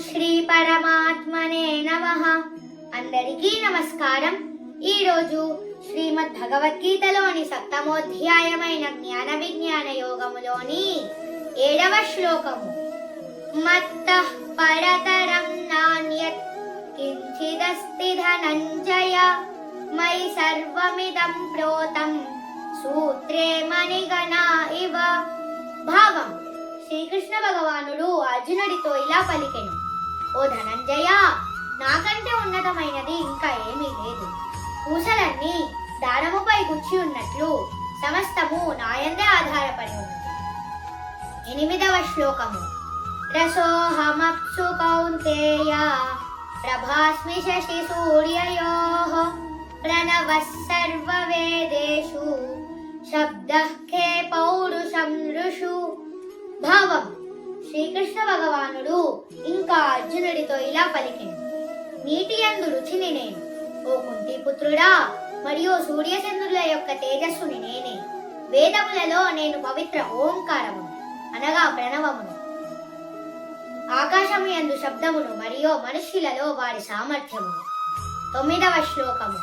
శ్రీ పరమాత్మనే నమః. అందరికీ నమస్కారం. ఈరోజు శ్రీమద్ భగవద్గీతలోని సప్తమోధ్యాయమైన జ్ఞాన విజ్ఞాన యోగములోని 7వ శ్లోకము. మత్తః పరతరం నాన్యత్ కించిదస్తి ధనంజయ మయి సర్వమిదం ప్రోతం సూత్రే మణిగణా ఇవ. భావం: శ్రీకృష్ణ భగవానుడు అర్జునుడితో ఇలా పలికెను: ఓ ధనంజయ, నాకంటే ఉన్నతమైనది ఇంకా ఏమీ లేదు. పూసలన్నీ దారముపై గుచ్చి ఉన్నట్లు సమస్తము నాయందే ఆధారపడి ఉన్నది. 8వ శ్లోకము. రసోహమప్సు కౌంతేయ ప్రభాస్మి శశి సూర్యయోః ప్రణవః సర్వవేదేషు శబ్దః ఖే పౌరుషం ఋషు. భావం: శ్రీకృష్ణ భగవానుడు ఇంకా అర్జునుడితో ఇలా పలికెను: నీటి యందు రుచిని నేను, ఓ కుంతిపుత్రుడా, మరియు సూర్యచంద్రుల యొక్క తేజస్సుని నేనే. వేదములలో నేను పవిత్ర ఓంకారమును అనగా ప్రణవమును, ఆకాశము యందు శబ్దమును, మరియు మనుష్యులలో వారి సామర్థ్యమును. 9వ శ్లోకము.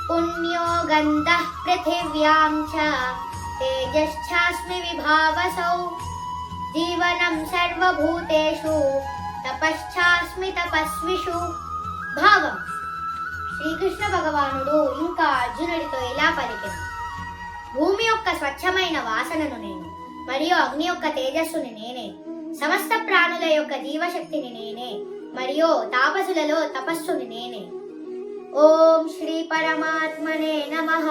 పుణ్యో గంధః పృథివ్యాం చ తేజశ్చాస్మి విభావసౌ జీవనం సర్వభూతేషు తపశ్చాస్మి తపస్విషు. భావం: శ్రీకృష్ణ భగవానుడు ఇంకా అర్జునుడితో ఇలా పలికెను: భూమి యొక్క స్వచ్ఛమైన వాసనను నేను, మరియు అగ్ని యొక్క తేజస్సుని నేనే. సమస్త ప్రాణుల యొక్క జీవశక్తిని నేనే, మరియు తాపసులలో తపస్సుని నేనే. ఓం శ్రీ పరమాత్మనే నమః.